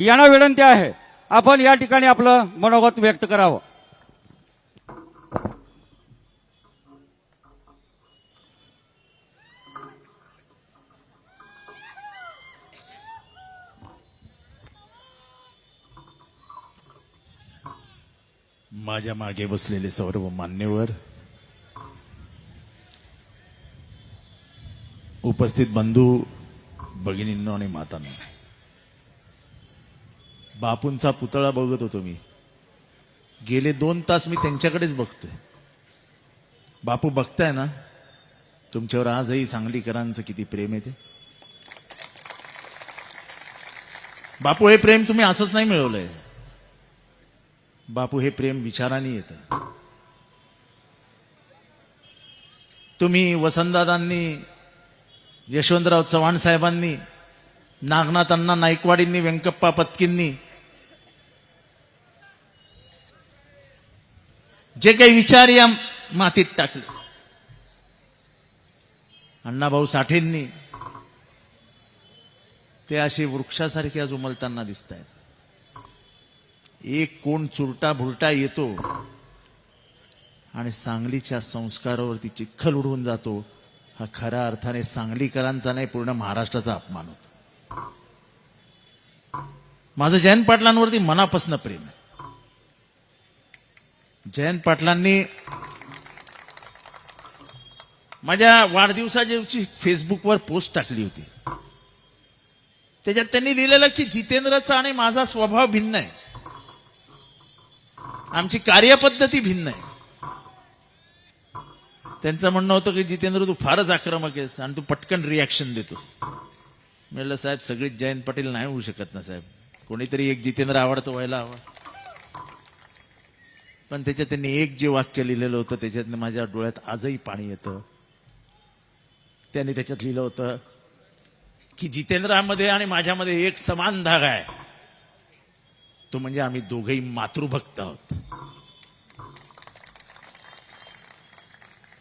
यांना विनंती आहे आपण या ठिकाणी आपलं मनोगत व्यक्त करावं. माझ्या मागे बसलेले सर्व मान्यवर, उपस्थित बंधू भगिनींनो आणि मातांनो, बापूंचा पुतळा बघत होतो मी. गेले 2 तास मी त्यांच्याकडेच बघतोय. बापू बघताय ना, तुमच्यावर आजही सांगलीकरांचं किती प्रेम आहे ते. बापू, हे प्रेम तुम्ही असंच नाही मिळवलंय. बापू, हे प्रेम विचारांनी येतं. तुम्ही वसंतदादांनी, यशवंतराव चव्हाण साहेबांनी, नागनाथ अण्णा नाईकवाडींनी, व्यंकप्पा पत्कींनी जे काही विचार या मातीत टाकले, अण्णाभाऊ साठेंनी, ते असे वृक्षासारखे आज उमलताना दिसत आहेत. एक कोण चुरटा भुरटा येतो आणि सांगलीच्या संस्कारावरती चिखल उडवून जातो. हा खऱ्या अर्थाने सांगलीकरांचा नाही, पूर्ण महाराष्ट्राचा अपमान होतो. माझं जयंत पाटलांवरती मनापासून प्रेम आहे. जयंत पाटलांनी माझ्या वाढदिवसाच्या दिवशी फेसबुकवर पोस्ट टाकली होती. त्याच्यात त्यांनी लिहिलेलं की जितेंद्रचा आणि माझा स्वभाव भिन्न आहे, आमची कार्यपद्धती भिन्न आहे. त्यांचं म्हणणं होतं की जितेंद्र, तू फारच आक्रमक आहेस आणि तू पटकन रिॲक्शन देतोस. म्हटलं, साहेब, सगळीच जयंत पाटील नाही होऊ शकत ना साहेब. कोणीतरी एक जितेंद्र आवडतो व्हायला हवा. पण त्याच्यात त्यांनी एक जे वाक्य लिहिलेलं होतं, त्याच्यात माझ्या डोळ्यात आजही पाणी येतं. त्यांनी त्याच्यात लिहिलं होतं की जितेंद्रामध्ये आणि माझ्यामध्ये एक समान धागा आहे, तो म्हणजे आम्ही दोघेही मातृभक्त आहोत.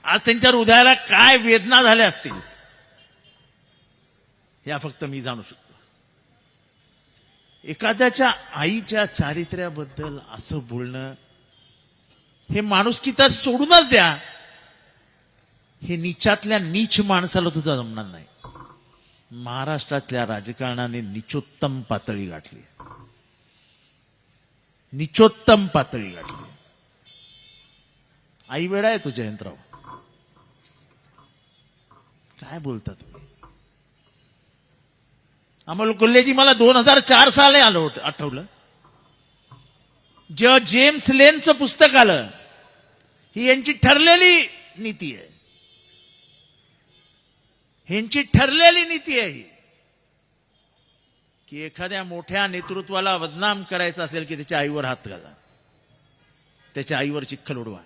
आज त्यांच्या हृदयाला काय वेदना झाल्या असतील या फक्त मी जाणू शकतो. एखाद्याच्या आईच्या चारित्र्याबद्दल असं बोलणं, हे माणुसकी तर सोडूनच द्या, हे नीचातल्या नीच माणसाला तुझा जमणार नाही. महाराष्ट्रातल्या राजकारणाने निचोत्तम पातळी गाठली, निचोत्तम पातळी गाठली. आई वेळा आहे तो जयंतराव, काय बोलता तुम्ही? अमोल कोल्हेजी, मला 2004 साली आलं होतं, आठवलं जेव्हा जेम्स लेनचं पुस्तक आलं. ही यांची ठरलेली नीती आहे, ह्यांची ठरलेली नीती आहे की एखाद्या मोठ्या नेतृत्वाला बदनाम करायचं असेल की त्याच्या आईवर हात घाला, त्याच्या आईवर चिखल उडवा.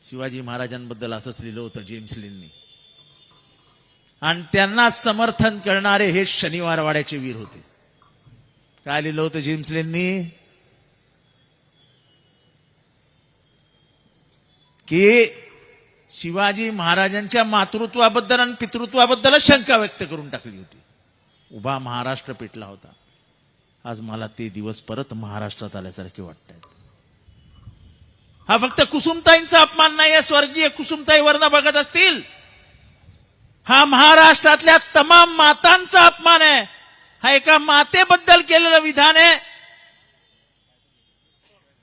शिवाजी महाराजांबद्दल असंच लिहिलं होतं जेम्स लेननी. आणि त्यांना समर्थन करणारे हे शनिवारवाड्याचे वीर होते. काय लिहिलं होतं जेम्स लेननी? की शिवाजी महाराजांच्या मातृत्वाबद्दल आणि पितृत्वाबद्दलच शंका व्यक्त करून टाकली होती. उभा महाराष्ट्र पेटला होता. आज मला ते दिवस परत महाराष्ट्रात आल्यासारखे वाटत आहेत. हा फक्त कुसुमताईंचा अपमान नाही आहे. स्वर्गीय कुसुमताई वर्ण बघत असतील, हा महाराष्ट्रातल्या तमाम मातांचा अपमान आहे. हा एका मातेबद्दल केलेलं विधान आहे.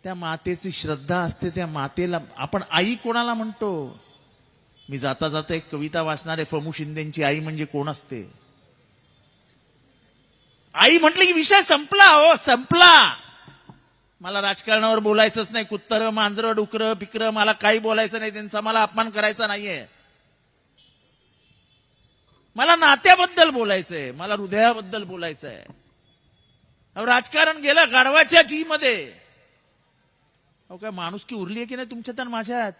त्या मातेची श्रद्धा असते, त्या मातेला आपण आई कोणाला म्हणतो? मी जाता जाता एक कविता वाचणार आहे. फमू शिंदेची आई म्हणजे कोण असते? आई म्हटलं की विषय संपला, हो संपला. मला राजकारणावर बोलायचंच नाही. कुत्तर, मांजर, डुकर, बिकर, मला काही बोलायचं नाही. त्यांचा मला अपमान करायचा नाहीये. मला नात्याबद्दल बोलायचंय, मला हृदयाबद्दल बोलायचंय. राजकारण गेलं गाढवाच्या जी मध्ये. अहो, काय माणुसकी उरली आहे की नाही तुमच्यात आणि माझ्यात?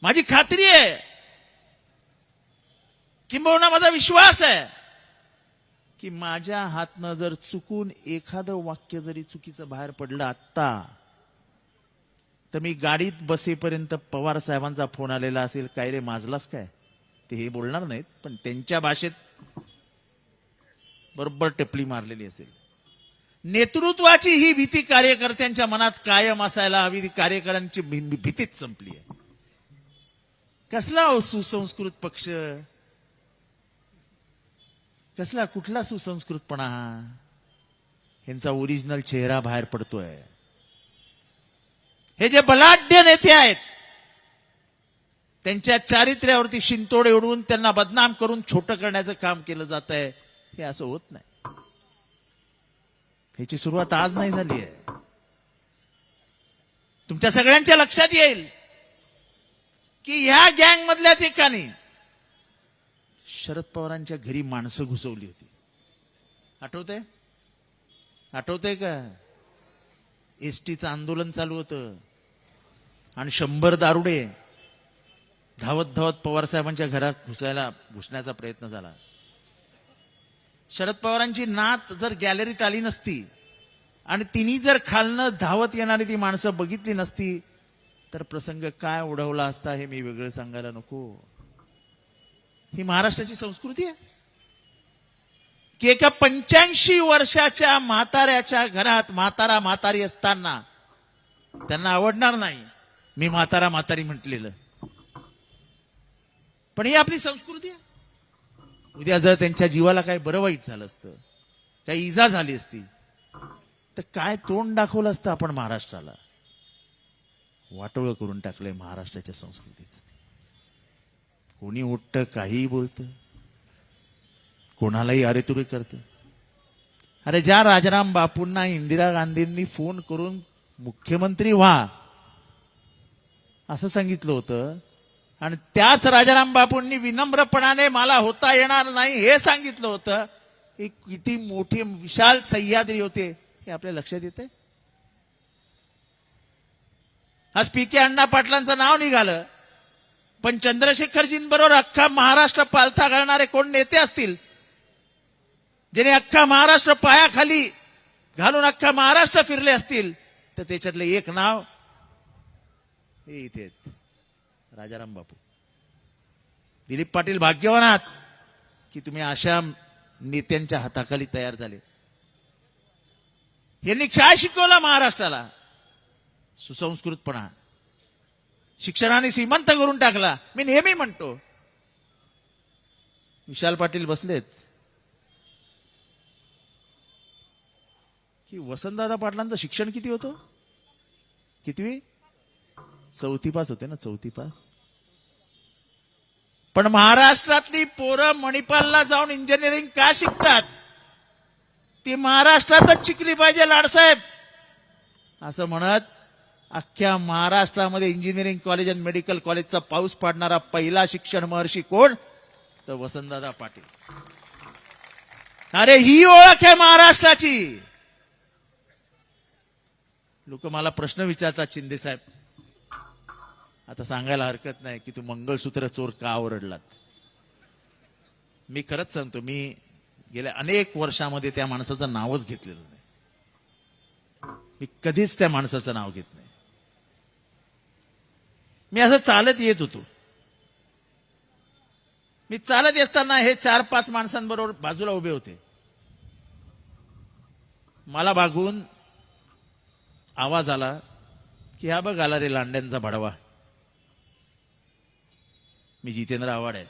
माझी खात्री आहे, किंबहुना माझा विश्वास आहे की माझ्या हातनं जर चुकून एखादं वाक्य जरी चुकीचं बाहेर पडलं आत्ता, तर मी गाडीत बसेपर्यंत पवार साहेबांचा फोन आलेला असेल, काय रे माजलास काय? ते हे बोलणार नाहीत, पण त्यांच्या भाषेत बरोबर टिपली मारलेली असेल. नेतृत्वाची ही भीती कार्यकर्त्यांच्या मनात कायम असायला हवी. ती कार्यकर्त्यांची भीतीच संपली आहे. कसला सुसंस्कृत पक्ष, कसला कुठला सुसंस्कृतपणा हा? ह्यांचा ओरिजिनल चेहरा बाहेर पडतोय. हे जे बलाढ्य नेते आहेत त्यांच्या चारित्र्यावरती शिंतोडे उडवून त्यांना बदनाम करून छोटं करण्याचं काम केलं जात आहे. हे असं होत नाही. ह्याची सुरुवात आज नाही झाली आहे. तुमच्या सगळ्यांच्या लक्षात येईल की ह्या गँग मधल्याच एकाने शरद पवारांच्या घरी माणसं घुसवली होती. आठवतंय का? एसटीचं आंदोलन चालू होतं आणि 100 दारुडे धावत धावत पवार साहेबांच्या घरात घुसण्याचा प्रयत्न झाला. शरद पवारांची नात जर गॅलरीत आली नसती आणि तिने जर खालनं धावत येणारी ती माणसं बघितली नसती तर प्रसंग काय ओढवला असता हे मी वेगळं सांगायला नको. ही महाराष्ट्राची संस्कृती आहे की एका 85 वर्षाच्या म्हाताऱ्याच्या घरात म्हातारी असताना त्यांना आवडणार नाही मी म्हातारी म्हटलेलं, पण ही आपली संस्कृती आहे. उद्या जर त्यांच्या जीवाला काही बरं वाईट झालं असतं, काही इजा झाली असती तर काय तोंड दाखवलं असतं आपण महाराष्ट्राला. वाटोळं करून टाकलंय महाराष्ट्राच्या संस्कृतीचं. कोणी उठतं काहीही बोलतं, कोणालाही अरेतुरे करतं. अरे ज्या राजाराम बापूंना इंदिरा गांधींनी फोन करून मुख्यमंत्री व्हा असं सांगितलं होतं आणि त्याच राजाराम बापूंनी विनम्रपणाने मला होता येणार नाही हे सांगितलं होतं, ही किती मोठी विशाल सह्याद्री होते हे आपल्या लक्षात येते. आज पी.के. अण्णा पाटलांचं नाव निघालं, पण चंद्रशेखरजींबरोबर अख्खा महाराष्ट्र पालथा घालणारे कोण नेते असतील ज्याने अख्खा महाराष्ट्र पायाखाली घालून अख्खा महाराष्ट्र फिरले असतील तर त्याच्यातलं एक नाव हे इथे आहेत, राजाराम बापू. दिलीप पाटील भाग्यवान आहात की तुम्ही अशा नेत्यांच्या हाताखाली तयार झाले. यांनी काय शिकवला महाराष्ट्राला? सुसंस्कृतपणा. शिक्षणाने श्रीमंत करून टाकला. मी नेहमी म्हणतो, विशाल पाटील बसलेत की वसंतदादा पाटलांचं शिक्षण किती होतं? कितवी? 4थी पास होते ना, 4थी पास. पण महाराष्ट्रातली पोरं मणिपालला जाऊन इंजिनिअरिंग का शिकतात? ती महाराष्ट्रातच शिकली पाहिजे लाडसाहेब असं म्हणत अख्ख्या महाराष्ट्रामध्ये इंजिनिअरिंग कॉलेज आणि मेडिकल कॉलेजचा पाऊस पाडणारा पहिला शिक्षण महर्षी कोण? तर वसंतदादा पाटील. अरे ही ओळख आहे महाराष्ट्राची. लोक मला प्रश्न विचारतात, शिंदे साहेब आता सांगायला हरकत नाही की तू मंगळसूत्र चोर का ओरडलात. मी खरंच सांगतो, मी गेल्या अनेक वर्षामध्ये त्या माणसाचं नावच घेतलेलं नाही. मी कधीच त्या माणसाचं नाव घेत नाही. मी असं चालत येत होतो. मी चालत असताना हे 4-5 माणसांबरोबर बाजूला उभे होते. मला बागून आवाज आला की हा बघ आला रे लांड्यांचा भडवा. मी जितेंद्र आव्हाड आहे.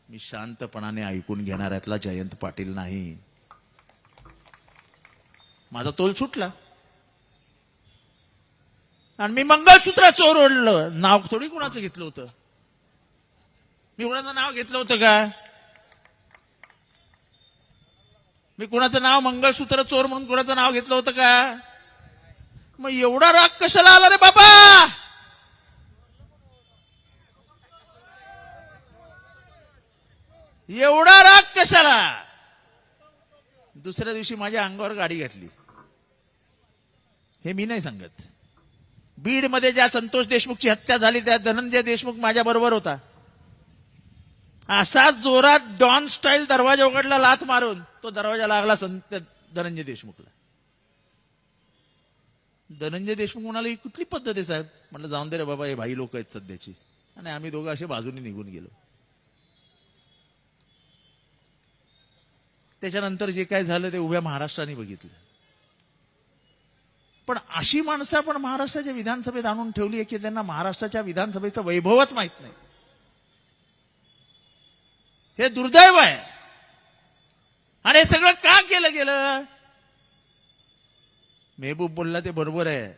मी शांतपणाने ऐकून घेणाऱ्यातला जयंत पाटील नाही. माझा तोल सुटला आणि मी मंगळसूत्र चोर ओढलं. नाव थोडी कुणाचं घेतलं होतं. मी कुणाचं नाव घेतलं होतं का? मी कुणाचं नाव मंगळसूत्र चोर म्हणून कुणाचं नाव घेतलं होतं का? मग एवढा राग कशाला आला रे बाबा? एवढा राग कशाला? दुसऱ्या दिवशी माझ्या अंगावर गाडी घातली. हे मी नाही सांगत. बीडमध्ये ज्या संतोष देशमुखची हत्या झाली त्या धनंजय देशमुख माझ्या बरोबर होता. असा जोरात डॉन स्टाईल दरवाजा उघडला लाथ मारून. तो दरवाजा लागला धनंजय देशमुखला. धनंजय देशमुख म्हणाले, ही कुठली पद्धत आहे साहेब? म्हटलं जाऊन दे रे बाबा, हे भाई लोक आहेत सध्याची. आणि आम्ही दोघं असे बाजूने निघून गेलो. त्याच्यानंतर जे काय झालं ते उभ्या महाराष्ट्राने बघितलं. पण अशी माणसं आपण महाराष्ट्राच्या विधानसभेत आणून ठेवली आहे की त्यांना महाराष्ट्राच्या विधानसभेचं वैभवच माहित नाही. हे दुर्दैव आहे. आणि हे सगळं का केलं गेलं? मेहबूब बोलला ते बरोबर आहे.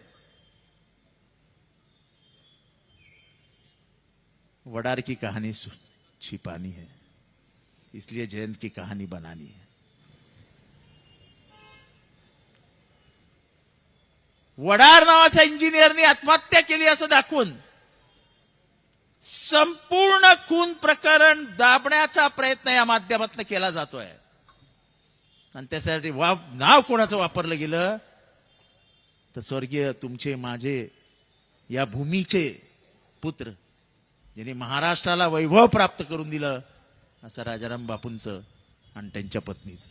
वडार की कहानी छिपानी है, इसलिए जयंत की कहानी बनानी है. वडार नावाच्या इंजिनियरनी आत्महत्या केली असं दाखवून संपूर्ण खून प्रकरण दाबण्याचा प्रयत्न या माध्यमातून केला जातोय. आणि त्यासाठी नाव कोणाचं वापरलं गेलं तर स्वर्गीय तुमचे माझे या भूमीचे पुत्र ज्यांनी महाराष्ट्राला वैभव प्राप्त करून दिलं असं राजाराम बापूंचं आणि त्यांच्या पत्नीचं.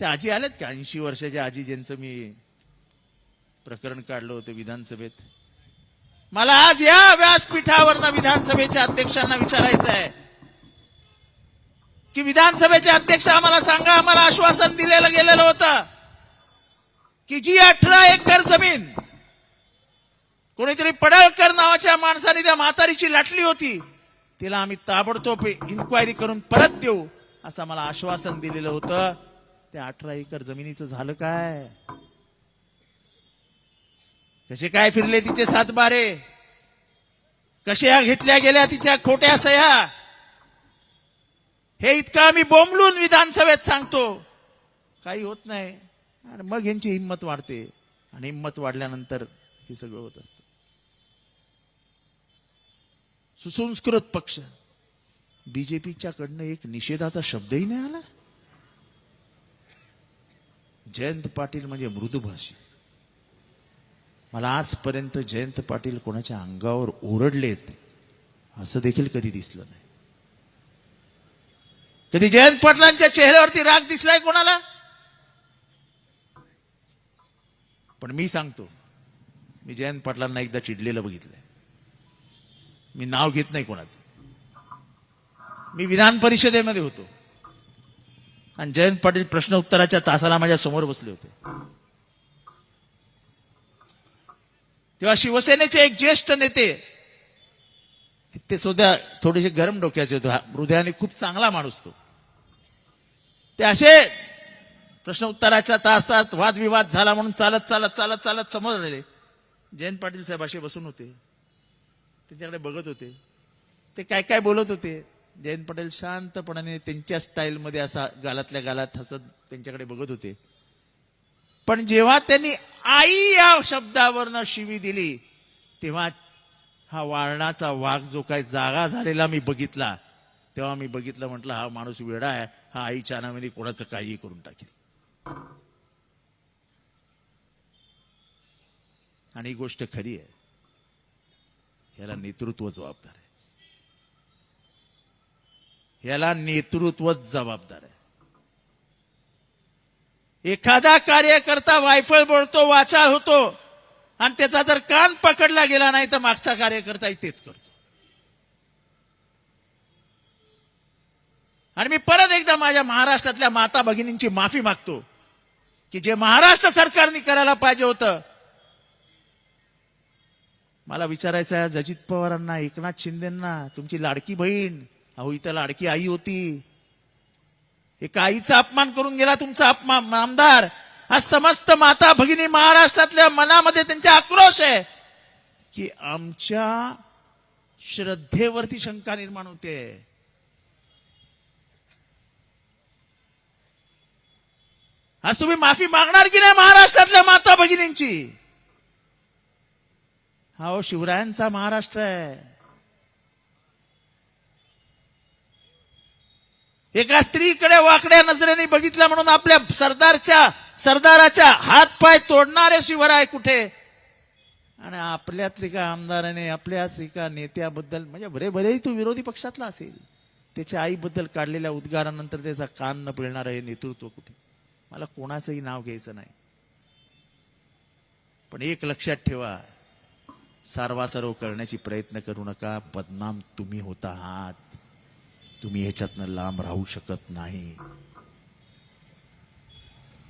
त्या आजी आल्यात का? 80 वर्षाच्या आजी ज्यांचं मी प्रकरण काढलं होतं विधानसभेत. मला आज या व्यासपीठावरनं विधानसभेच्या अध्यक्षांना विचारायचं आहे की विधानसभेचे अध्यक्ष आम्हाला सांगा, आम्हाला आश्वासन दिलेलं गेलेलं होतं की जी 18 एकर जमीन कोणीतरी पडळकर नावाच्या माणसाने त्या म्हातारीची लाटली होती तिला आम्ही ताबडतोब इन्क्वायरी करून परत देऊ असं मला आश्वासन दिलेलं होतं. त्या 18 एकर जमिनीचं झालं काय? कसे काय फिरले तिचे 7 बारे? कशा घेतल्या गेल्या तिच्या खोट्या सह्या? हे इतकं आम्ही बोंबलून विधानसभेत सांगतो, काही होत नाही. आणि मग यांची हिंमत वाढते आणि हिंमत वाढल्यानंतर हे सगळं होत असतं. सुसंस्कृत पक्ष बीजेपीच्याकडनं एक निषेधाचा शब्दही नाही आला. जयंत पाटील म्हणजे मृदुभाषी. मला आजपर्यंत जयंत पाटील कोणाच्या अंगावर ओरडलेत असं देखील कधी दिसलं नाही. कधी जयंत पाटलांच्या चेहऱ्यावरती राग दिसलाय कोणाला? पण मी सांगतो, मी जयंत पाटलांना एकदा चिडलेलं बघितलंय. मी नाव घेत नाही कोणाचं. मी विधान परिषदेमध्ये होतो आणि जयंत पाटील प्रश्न उत्तराच्या तासाला माझ्या समोर बसले होते. तेव्हा शिवसेनेचे एक ज्येष्ठ नेते, ते सुद्धा थोडेसे गरम डोक्याचे होते, हृदयाने खूप चांगला माणूस तो. ते असे प्रश्न उत्तराच्या तासात वादविवाद झाला म्हणून चालत चालत चालत चालत समोर राहिले. जयंत पाटील साहेब असे बसून होते, त्यांच्याकडे बघत होते. ते काय काय बोलत होते. जयंत पाटील शांतपणाने त्यांच्या स्टाईलमध्ये असा गालातल्या गालात हसत त्यांच्याकडे बघत होते. पण जेव्हा त्यांनी आई या शब्दावरनं शिवी दिली तेव्हा हा वारणाचा वाघ जो काही जागा झालेला मी बघितला, तेव्हा मी बघितलं, म्हटलं हा माणूस वेडा आहे, हा आईच्या नावाने कोणाचं काही करून टाकेल. आणि ही गोष्ट खरी आहे. याला नेतृत्व जबाबदार आहे. याला नेतृत्वच जबाबदार आहे. एखादा कार्यकर्ता वायफळ बोलतो, वाचाळ होतो आणि त्याचा जर कान पकडला गेला नाही तर मागचा कार्यकर्ताही तेच करतो. आणि मी परत एकदा माझ्या महाराष्ट्रातल्या माता भगिनींची माफी मागतो की जे महाराष्ट्र सरकारने करायला पाहिजे होतं. मला विचारायचं आहे अजित पवारांना, एकनाथ शिंदेंना, तुमची लाडकी बहीण, अहो इथं लाडकी आई होती, एका आईचा अपमान करून गेला तुमचा आमदार. आज समस्त माता भगिनी महाराष्ट्रातल्या मनामध्ये त्यांचा आक्रोश आहे की आमच्या श्रद्धेवरती शंका निर्माण होते. आज तुम्ही माफी मागणार की नाही महाराष्ट्रातल्या माता भगिनींची? हा शिवरायांचा महाराष्ट्र आहे. एका स्त्रीकडे वाकड्या नजरेने बघितलं म्हणून आपल्या सरदाराच्या हात पाय तोडणारे शिवराय कुठे? आणि आपल्यातले एका आमदाराने आपल्याच एका नेत्याबद्दल, म्हणजे बरेही तो विरोधी पक्षातला असेल, त्याच्या आईबद्दल काढलेल्या उद्गारानंतर त्याचा कान न पिळणारं हे नेतृत्व कुठे? मला कोणाचंही नाव घ्यायचं नाही, पण एक लक्षात ठेवा, सारवासारव करण्याची प्रयत्न करू नका. बदनाम तुम्ही होत आहात. तुम्ही ह्याच्यातनं लांब राहू शकत नाही.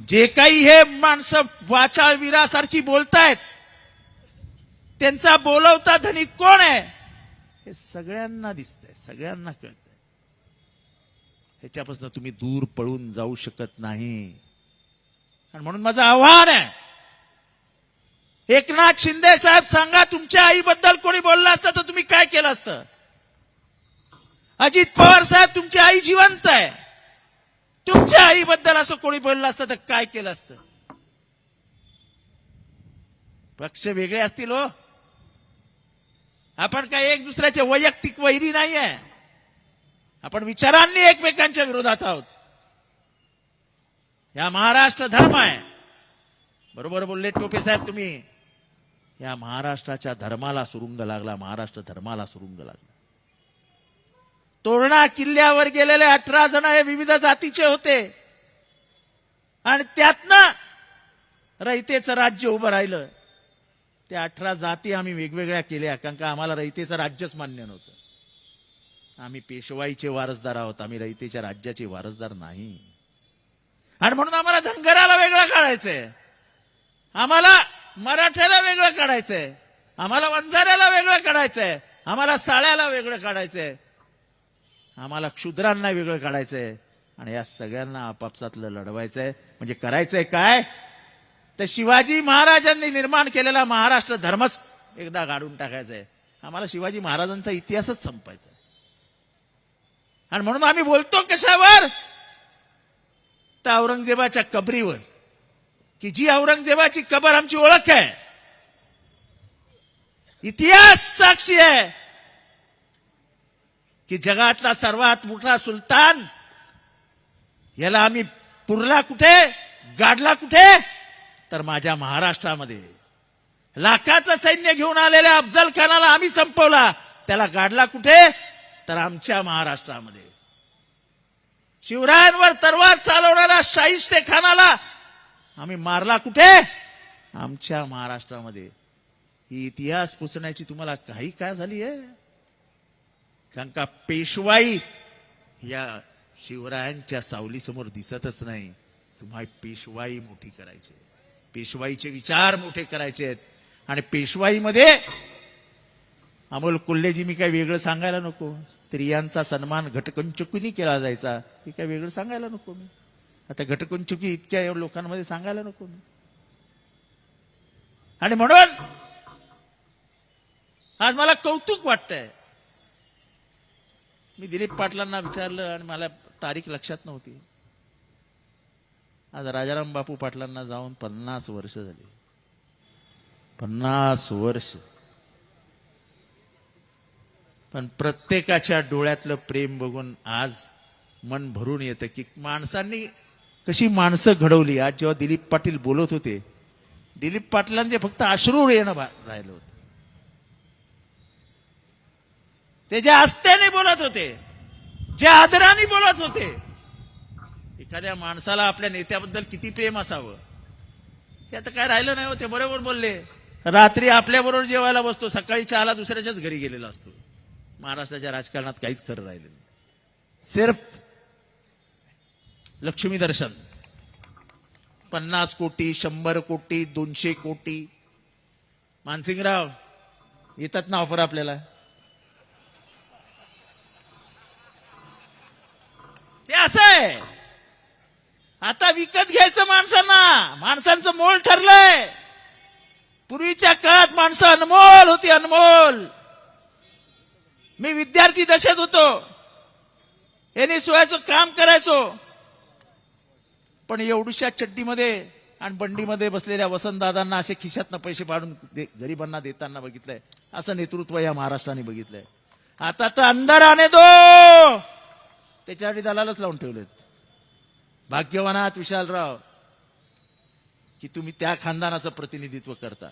जे काही हे माणसं वाचाळ वीरासारखी बोलतायत, त्यांचा बोलवता धनी कोण आहे हे सगळ्यांना दिसतंय, सगळ्यांना कळतंय. ह्याच्यापासून तुम्ही दूर पळून जाऊ शकत नाही. आणि म्हणून माझं आव्हान आहे, एकनाथ शिंदे साहेब सांगा, तुमच्या आईबद्दल कोणी बोललं असतं तर तुम्ही काय केलं असतं? अजित पवार साहेब, तुमची आई जिवंत आहे, तुमच्या आईबद्दल असं कोणी बोललं असतं तर काय केलं असतं? पक्ष वेगळे असतील हो, आपण काय एक दुसऱ्याचे वैयक्तिक वैरी नाहीये. आपण विचारांनी एकमेकांच्या विरोधात आहोत. या महाराष्ट्र धर्म आहे. बरोबर बोलले टोपे साहेब तुम्ही. या महाराष्ट्राच्या धर्माला सुरुंग लागला, महाराष्ट्र धर्माला सुरुंग लागला. तोरणा किल्ल्यावर गेलेले 18 जण हे विविध जातीचे होते आणि त्यातनं रयतेचं राज्य उभं राहिलं. त्या 18 जाती आम्ही वेगवेगळ्या केल्या, कारण का आम्हाला रयतेचं राज्यच मान्य नव्हतं. आम्ही पेशवाईचे वारसदार आहोत, आम्ही रयतेच्या राज्याचे वारसदार नाही. आणि म्हणून आम्हाला धनगराला वेगळं काढायचंय, आम्हाला मराठ्याला वेगळं काढायचंय, आम्हाला वंजाऱ्याला वेगळं काढायचंय, आम्हाला साळ्याला वेगळं काढायचंय, आम्हाला क्षुद्रांना वेगळं काढायचंय. आणि या सगळ्यांना आपापसातलं लढवायचंय. म्हणजे करायचंय काय? तर शिवाजी महाराजांनी निर्माण केलेला महाराष्ट्र धर्मच एकदा गाडून टाकायचंय. आम्हाला शिवाजी महाराजांचा इतिहासच संपायचा. आणि म्हणून आम्ही बोलतो कशावर? तर औरंगजेबाच्या कबरीवर, की जी औरंगजेबाची कबर आमची ओळख आहे, इतिहास साक्षी आहे की जगातला सर्वात मोठा सुलतान, याला आम्ही पुरला कुठे, गाडला कुठे? तर माझ्या महाराष्ट्रामध्ये. लाखाचं सैन्य घेऊन आलेल्या अफजल खानाला आम्ही संपवला, त्याला गाडला कुठे? तर आमच्या महाराष्ट्रामध्ये. शिवरायांवर तलवार चालवणाऱ्या शाहिस्ते खानाला आम्ही मारला कुठे? आमच्या महाराष्ट्रामध्ये. ही इतिहास पुसण्याची तुम्हाला काही काय झाली आहे? कारण का पेशवाई या शिवरायांच्या सावलीसमोर दिसतच नाही. तुम्हाला पेशवाई मोठी करायची, पेशवाईचे विचार मोठे करायचे आहेत. आणि पेशवाईमध्ये अमोल कोल्हेजी, मी काय वेगळं सांगायला नको. स्त्रियांचा सन्मान घटकंचुकीने केला जायचा, हे काय वेगळं सांगायला नको मी. आता घटकंचुकी इतक्या लोकांमध्ये सांगायला नको मी. आणि म्हणून आज मला कौतुक वाटतंय. मी दिलीप पाटलांना विचारलं आणि मला तारीख लक्षात नव्हती. आज राजाराम बापू पाटलांना जाऊन 50 वर्ष झाली. 50 वर्ष. पण प्रत्येकाच्या डोळ्यातलं प्रेम बघून आज मन भरून येतं की माणसांनी कशी माणसं घडवली. आज जेव्हा दिलीप पाटील बोलत होते, दिलीप पाटलांचे फक्त अश्रू येणं राहिलं होतं. ते ज्या आस्थेने बोलत होते, ज्या आदराने बोलत होते. एखाद्या माणसाला आपल्या नेत्याबद्दल किती प्रेम असावं हे आता काय राहिलं नाही. होते बरोबर बोलले. रात्री आपल्याबरोबर जेवायला बसतो, सकाळी चहाला दुसऱ्याच्याच घरी गेलेला असतो. महाराष्ट्राच्या राजकारणात काहीच खरं राहिलं नाही. सिर्फ लक्ष्मी दर्शन. 50 कोटी, 100 कोटी, 200 कोटी. मानसिंगराव येतात ना ऑफर आपल्याला. ते असं आहे. आता विकत घ्यायचं माणसांना. माणसांचं मोल ठरलंय. पूर्वीच्या काळात माणसं अनमोल होती, अनमोल. मी विद्यार्थी दशेत होतो, यांनी सोयाचं काम करायचो. पण एवढ्याशा चड्डीमध्ये आणि बंडीमध्ये बसलेल्या वसंतदादांना असे खिशातनं पैसे पाडून गरिबांना देताना बघितलंय. असं नेतृत्व या महाराष्ट्राने बघितलंय. आता तर अंदर आने दो, त्याच्यासाठी दलालच लावून ठेवलेत. भाग्यवान आहात विशालराव की तुम्ही त्या खानदानाचं प्रतिनिधित्व करता.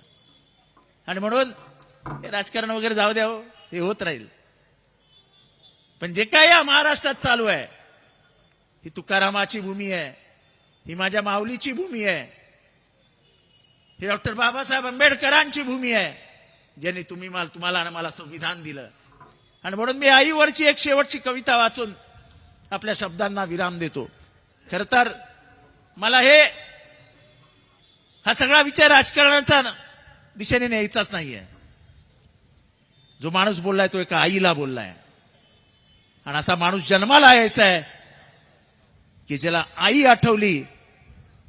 आणि म्हणून हे राजकारण वगैरे जाऊ द्या, हे होत राहील. पण जे काय या महाराष्ट्रात चालू आहे, ही तुकारामाची भूमी आहे, ही माझ्या माऊलीची भूमी आहे, ही डॉक्टर बाबासाहेब आंबेडकरांची भूमी आहे. ज्यांनी तुम्हाला आणि मला संविधान दिलं. आणि म्हणून मी आईवरची एक शेवटची कविता वाचून आपल्या शब्दांना विराम देतो. खर तर मला हा सगळा विचार राजकारणाचा दिशेने न्यायचाच नाहीये. जो माणूस बोललाय तो एका आईला बोललाय. आणि असा माणूस जन्माला यायचा आहे की ज्याला आई आठवली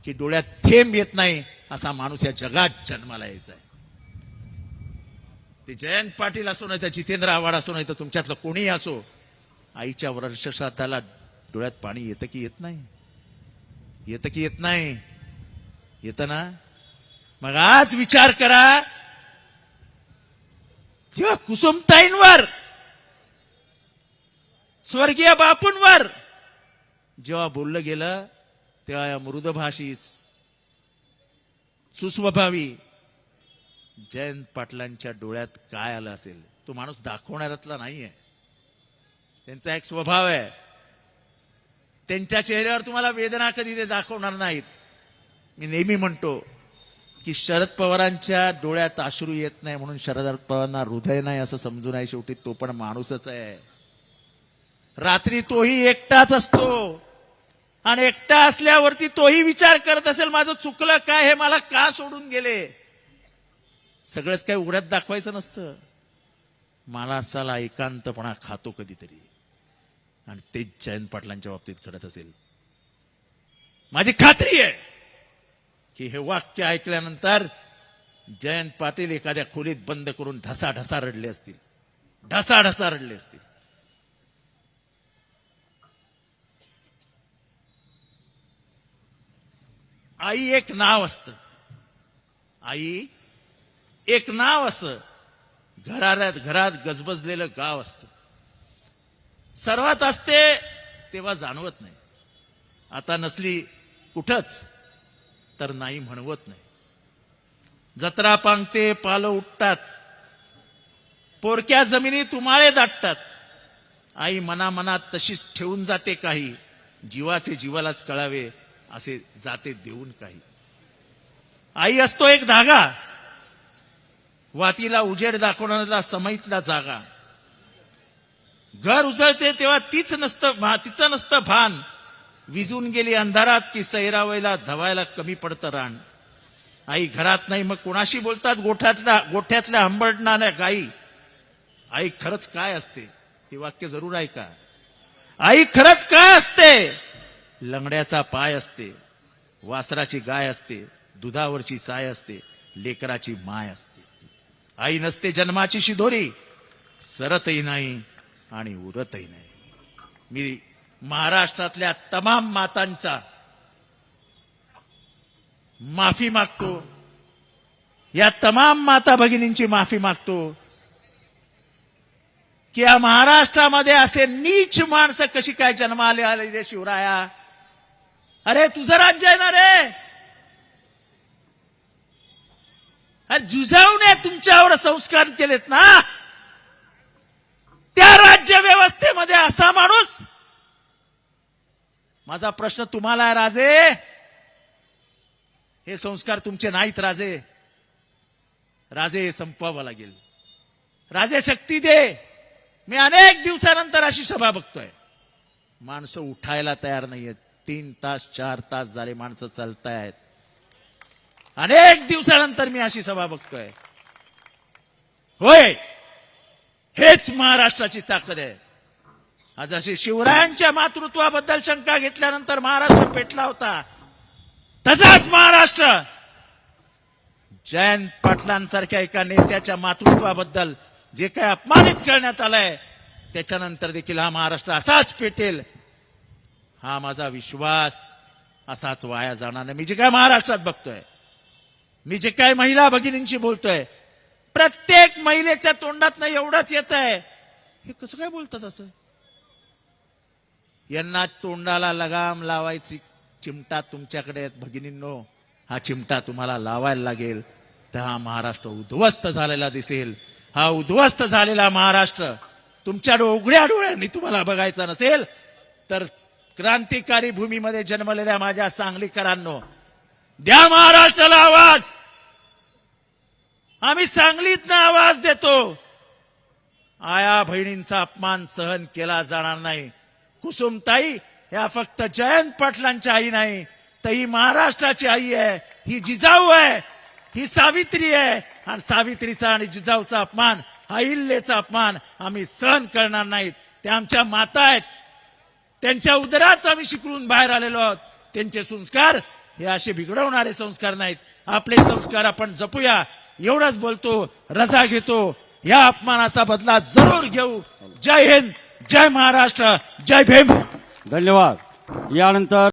की डोळ्यात थेंब येत नाही, असा माणूस या जगात जन्माला यायचा आहे. ते जयंत पाटील असो नाही तर जितेंद्र आव्हाड असो नाही तर तुमच्यातलं कोणीही असो, आईच्या वर्षश्राद्धाला डोळ्यात पाणी येतं की येत नाही? येतं की येत नाही? येतं ना? मग आज विचार करा, जेव्हा कुसुमताईंवर, स्वर्गीय बापूंवर जेव्हा बोललं गेलं, तेव्हा या मृदभाषी सुस्वभावी जयंत पाटलांच्या डोळ्यात काय आलं असेल? तो माणूस दाखवणाऱ्यातला नाहीये. त्यांचा एक स्वभाव आहे. त्यांच्या चेहऱ्यावर तुम्हाला वेदना कधी ते दाखवणार नाहीत. मी नेहमी म्हणतो की शरद पवारांच्या डोळ्यात अश्रू येत नाही म्हणून शरद पवारांना हृदय नाही असं समजू नये. शेवटी तो पण माणूसच आहे. रात्री तोही एकटाच असतो आणि एकटा असल्यावरती तोही विचार करत असेल, माझं चुकलं काय, हे मला का सोडून गेले. सगळंच काही उघड्यात दाखवायचं नसतं. माणसाला एकांतपणा खातो कधीतरी, आणि तेच जयंत पाटलांच्या बाबतीत घडत असेल. माझी खात्री आहे की हे वाक्य ऐकल्यानंतर जयंत पाटील एखाद्या खोलीत बंद करून ढसाढसा रडले असतील. ढसाढसा रडले असतील. आई एक नाव असतं. आई एक नाव असतं. घरात गजबजलेलं गाव असतं. सर्वात असते तेव्हा जाणवत नाही. आता नसली कुठंच तर नाही म्हणवत नाही. जत्रा पांगते, पालं उठतात, पोरक्या जमिनीत उमाळे दाटतात. आई मनामनात तशीच ठेवून जाते काही, जीवाचे जीवालाच कळावे असे जाते देऊन काही. आई असतो एक धागा, वातीला उजेड दाखवणारा समईतला जागा. घर उजळते तेव्हा तिचं नसतं भान. विजून गेली अंधारात की सैरावयला धवायला कमी पडतं रान. आई घरात नाही मग कोणाशी बोलतात गोठ्यातल्या हंबरणाऱ्या गाई. आई खरंच काय असते हे वाक्य जरूर ऐका. आई खरंच काय असते? लंगड्याचा पाय असते, वासराची गाय असते, दुधावरची साय असते, लेकराची माय असते. आई नसते जन्माची शिदोरी, सरतही नाही आणि उरतही नाही. मी महाराष्ट्रातल्या तमाम मातांचा माफी मागतो. या तमाम माता भगिनींची माफी मागतो की या महाराष्ट्रामध्ये असे नीच माणसं कशी काय जन्माला आले रे शिवराया. अरे तुझं राज्य आहे ना रे. जुजावणे तुमच्यावर संस्कार केलेत ना. त्या राज्य व्यवस्थेमध्ये असा माणूस. माझा प्रश्न तुम्हाला आहे राजे, हे संस्कार तुमचे नाहीत राजे. राजे संपवावं लागेल. राजे शक्ती दे. मी अनेक दिवसानंतर अशी सभा बघतोय, माणसं उठायला तयार नाहीयेत. 3 तास 4 तास झाले माणसं चालतायत. अनेक दिवसानंतर मी अशी सभा बघतोय. होय, हेच महाराष्ट्राची ताकद आहे. आज अशी शिवरायांच्या मातृत्वाबद्दल शंका घेतल्यानंतर महाराष्ट्र पेटला होता, तसाच महाराष्ट्र जयंत पाटलांसारख्या एका नेत्याच्या मातृत्वाबद्दल जे काय अपमानित करण्यात आलंय त्याच्यानंतर देखील हा महाराष्ट्र असाच पेटेल, हा माझा विश्वास असाच वाया जाणार नाही. मी जे काय महाराष्ट्रात बघतोय, मी जे काय महिला भगिनींशी बोलतोय, प्रत्येक महिलेच्या तोंडात एवढंच येत आहे, हे कसं काय बोलतात असं. यांना तोंडाला लगाम लावायची चिमटा तुमच्याकडे आहेत भगिनींनो. हा चिमटा तुम्हाला लावायला लागेल तर हा महाराष्ट्र उद्ध्वस्त झालेला दिसेल. हा उद्ध्वस्त झालेला महाराष्ट्र तुमच्या उघड्या डोळ्यांनी तुम्हाला बघायचा नसेल तर क्रांतिकारी भूमीमध्ये जन्मलेल्या माझ्या सांगलीकरांनो, द्या महाराष्ट्राला आवाज. आम्ही सांगलीतनं आवाज देतो. आया बहिणींचा अपमान सहन केला जाणार नाही. कुसुमताई या फक्त जयंत पाटलांच्या आई नाही, तर ही महाराष्ट्राची आई आहे. ही जिजाऊ आहे, ही सावित्री आहे. आणि सावित्रीचा आणि जिजाऊचा अपमान, अहिल्याचा अपमान आम्ही सहन करणार नाहीत. त्या आमच्या माता आहेत, त्यांच्या उदरात आम्ही शिकून बाहेर आलेलो आहोत. त्यांचे संस्कार हे असे बिघडवणारे संस्कार नाहीत. आपले संस्कार आपण जपूया, एवढंच बोलतो. रजा घेतो. या अपमानाचा बदला जरूर घेऊ. जय हिंद, जय महाराष्ट्र, जय भीम. धन्यवाद. यानंतर